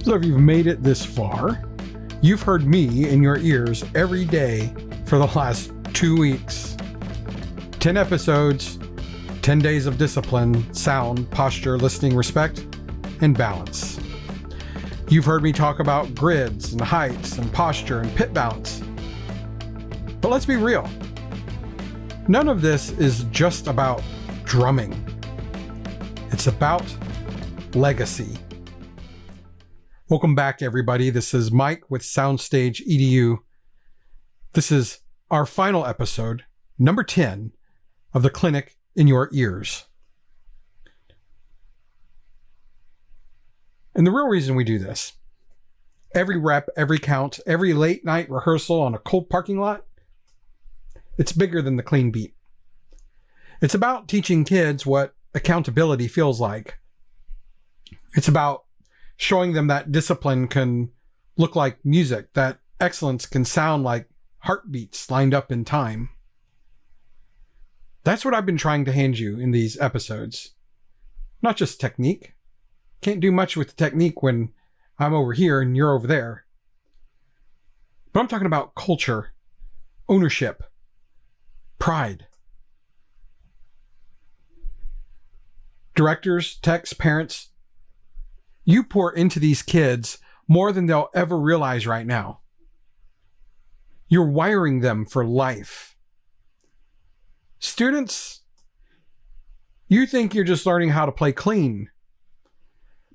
So if you've made it this far, you've heard me in your ears every day for the last 2 weeks. 10 episodes, 10 days of discipline, sound, posture, listening, respect, and balance. You've heard me talk about grids and heights and posture and pit balance. But let's be real. None of this is just about drumming. It's about legacy. Welcome back, everybody. This is Mike with Soundstage EDU. This is our final episode, number 10, of the clinic in your ears. And the real reason we do this, every rep, every count, every late night rehearsal on a cold parking lot, it's bigger than the clean beat. It's about teaching kids what accountability feels like. It's about showing them that discipline can look like music, that excellence can sound like heartbeats lined up in time. That's what I've been trying to hand you in these episodes. Not just technique. Can't do much with the technique when I'm over here and you're over there. But I'm talking about culture, ownership, pride. Directors, techs, parents, you pour into these kids more than they'll ever realize right now. You're wiring them for life. Students, you think you're just learning how to play clean,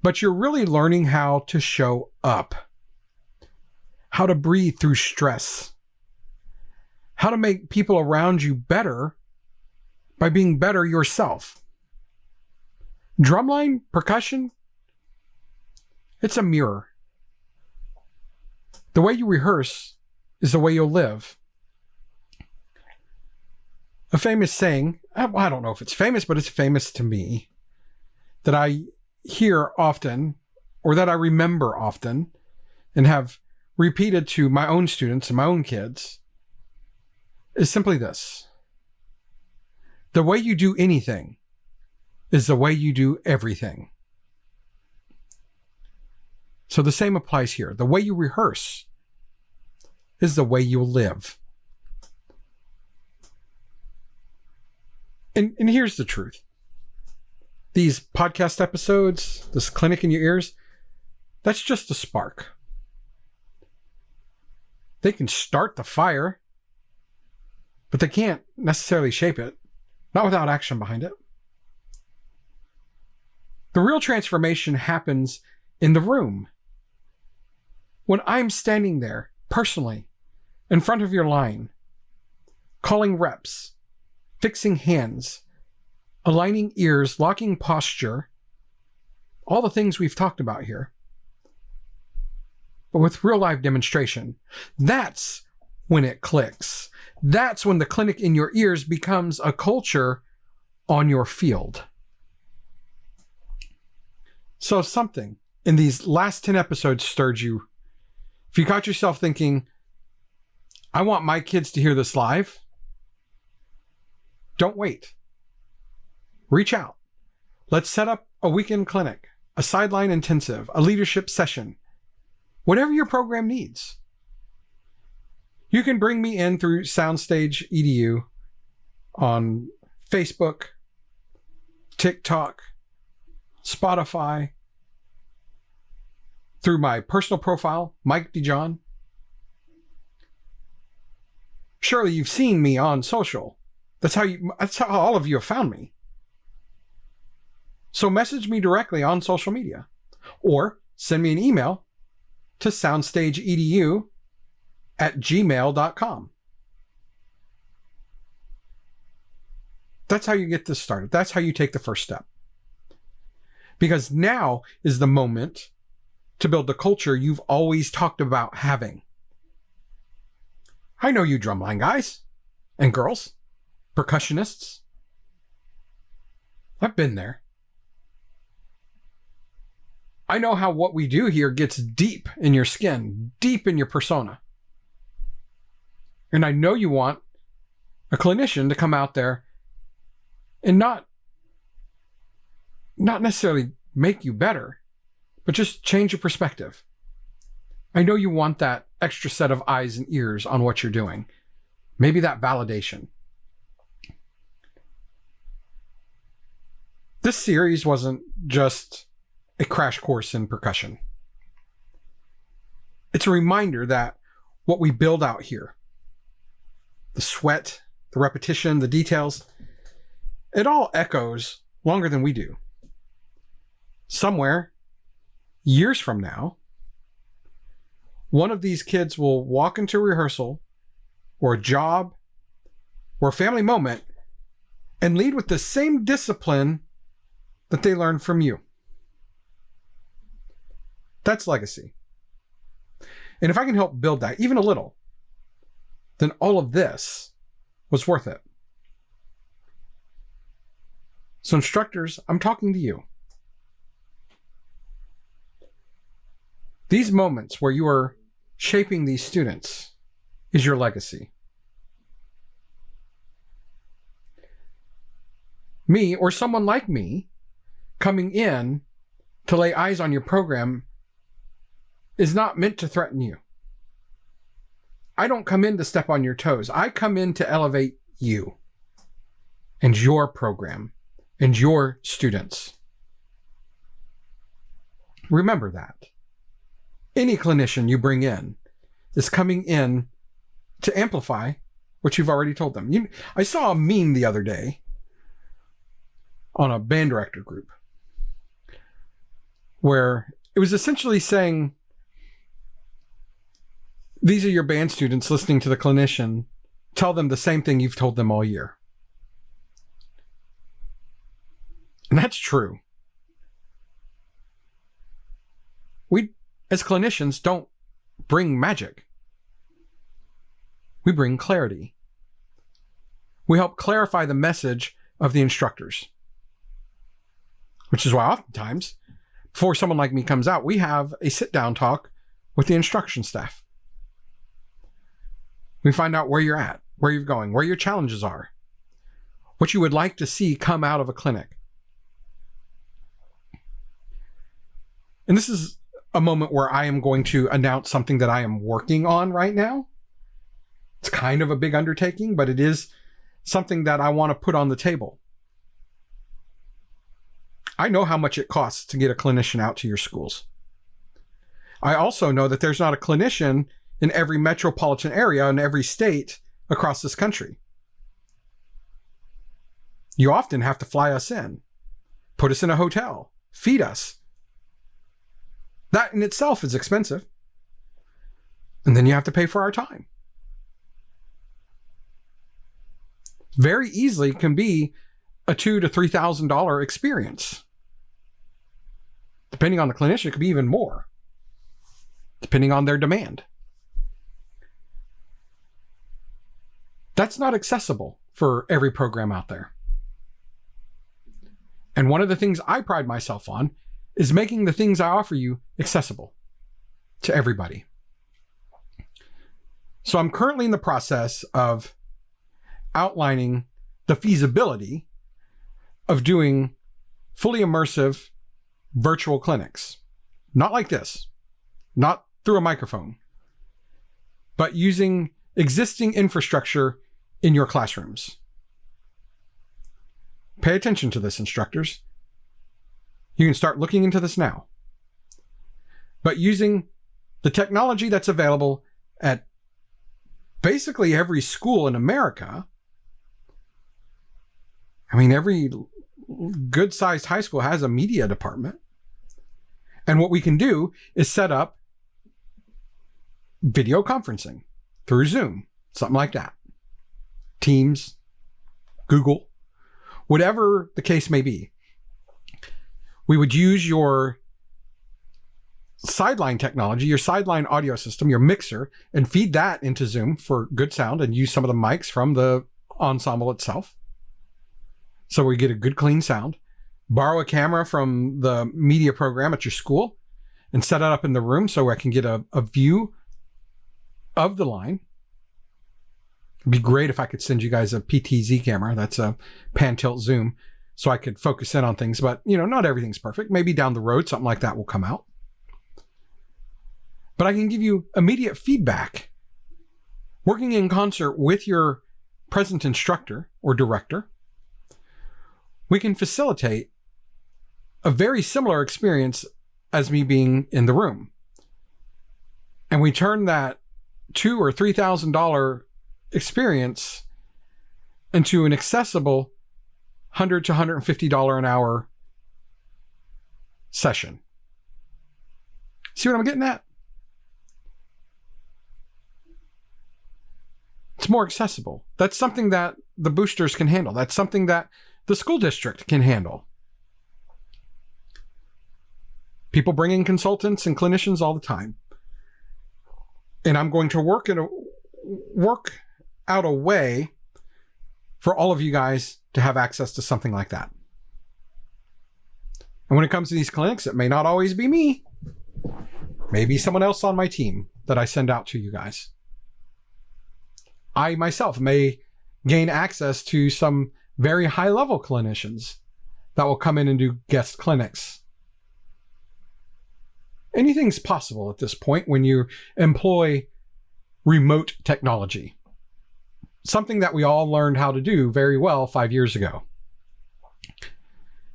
but you're really learning how to show up, how to breathe through stress, how to make people around you better by being better yourself. Drumline, percussion, it's a mirror. The way you rehearse is the way you'll live. A famous saying, I don't know if it's famous, but it's famous to me, that I hear often, or that I remember often, and have repeated to my own students and my own kids, is simply this. The way you do anything is the way you do everything. So the same applies here. The way you rehearse is the way you'll live. And here's the truth. These podcast episodes, this clinic in your ears, that's just a spark. They can start the fire, but they can't necessarily shape it, not without action behind it. The real transformation happens in the room. When I'm standing there, personally, in front of your line, calling reps, fixing hands, aligning ears, locking posture, all the things we've talked about here, but with real live demonstration, that's when it clicks. That's when the clinic in your ears becomes a culture on your field. So if something in these last 10 episodes stirred you, if you caught yourself thinking, I want my kids to hear this live, don't wait. Reach out. Let's set up a weekend clinic, a sideline intensive, a leadership session, whatever your program needs. You can bring me in through Soundstage EDU on Facebook, TikTok, Spotify, through my personal profile, Mike DeJohn. Surely you've seen me on social. That's how all of you have found me. So message me directly on social media or send me an email to soundstageedu@gmail.com. That's how you get this started. That's how you take the first step. Because now is the moment to build the culture you've always talked about having. I know you drumline guys and girls, percussionists. I've been there. I know how what we do here gets deep in your skin, deep in your persona. And I know you want a clinician to come out there and not necessarily make you better, but just change your perspective. I know you want that extra set of eyes and ears on what you're doing. Maybe that validation. This series wasn't just a crash course in percussion. It's a reminder that what we build out here, the sweat, the repetition, the details, it all echoes longer than we do. Somewhere, years from now, one of these kids will walk into rehearsal or a job or a family moment and lead with the same discipline that they learned from you. That's legacy. And if I can help build that even a little, then all of this was worth it. So instructors, I'm talking to you. These moments where you are shaping these students is your legacy. Me, or someone like me, coming in to lay eyes on your program is not meant to threaten you. I don't come in to step on your toes. I come in to elevate you and your program and your students. Remember that. Any clinician you bring in is coming in to amplify what you've already told them. I saw a meme the other day on a band director group where it was essentially saying, these are your band students listening to the clinician tell them the same thing you've told them all year. And that's true. We, as clinicians, don't bring magic. We bring clarity. We help clarify the message of the instructors. Which is why oftentimes, before someone like me comes out, we have a sit-down talk with the instruction staff. We find out where you're at, where you're going, where your challenges are, what you would like to see come out of a clinic. And this is a moment where I am going to announce something that I am working on right now. It's kind of a big undertaking, but it is something that I want to put on the table. I know how much it costs to get a clinician out to your schools. I also know that there's not a clinician in every metropolitan area in every state across this country. You often have to fly us in, put us in a hotel, feed us. That in itself is expensive. And then you have to pay for our time. Very easily can be a $2,000 to $3,000 experience. Depending on the clinician, it could be even more, depending on their demand. That's not accessible for every program out there. And one of the things I pride myself on is making the things I offer you accessible to everybody. So I'm currently in the process of outlining the feasibility of doing fully immersive virtual clinics. Not like this, not through a microphone, but using existing infrastructure in your classrooms. Pay attention to this, instructors. You can start looking into this now. But using the technology that's available at basically every school in America. I mean, every good-sized high school has a media department. And what we can do is set up video conferencing through Zoom, something like that. Teams, Google, whatever the case may be. We would use your sideline technology, your sideline audio system, your mixer, and feed that into Zoom for good sound and use some of the mics from the ensemble itself. So we get a good clean sound. Borrow a camera from the media program at your school and set it up in the room so I can get a view of the line. It'd be great if I could send you guys a PTZ camera. That's a pan tilt zoom, so I could focus in on things. But, not everything's perfect. Maybe down the road, something like that will come out. but I can give you immediate feedback. Working in concert with your present instructor or director, we can facilitate a very similar experience as me being in the room. And we turn that $2,000 or $3,000 experience into an accessible $100 to $150 an hour session. See what I'm getting at? It's more accessible. That's something that the boosters can handle. That's something that the school district can handle. People bring in consultants and clinicians all the time. And I'm going to work out a way for all of you guys to have access to something like that. And when it comes to these clinics, it may not always be me. Maybe someone else on my team that I send out to you guys. I myself may gain access to some very high-level clinicians that will come in and do guest clinics. Anything's possible at this point when you employ remote technology. Something that we all learned how to do very well 5 years ago.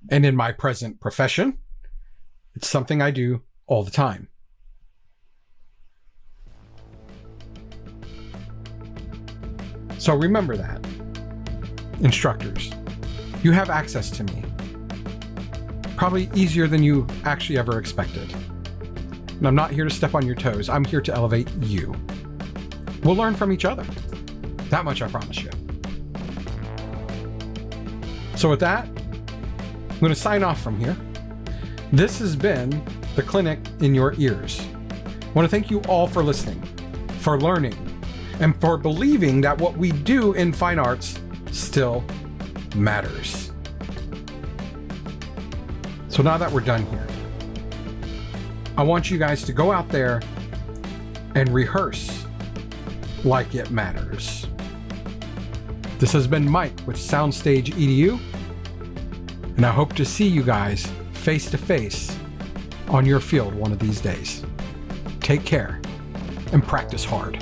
And in my present profession, it's something I do all the time. So remember that, instructors, you have access to me. Probably easier than you actually ever expected. And I'm not here to step on your toes. I'm here to elevate you. We'll learn from each other. That much I promise you. So with that, I'm going to sign off from here. This has been the Clinic in Your Ears. I want to thank you all for listening, for learning, and for believing that what we do in fine arts still matters. So now that we're done here, I want you guys to go out there and rehearse like it matters. This has been Mike with Soundstage EDU, and I hope to see you guys face to face on your field one of these days. Take care and practice hard.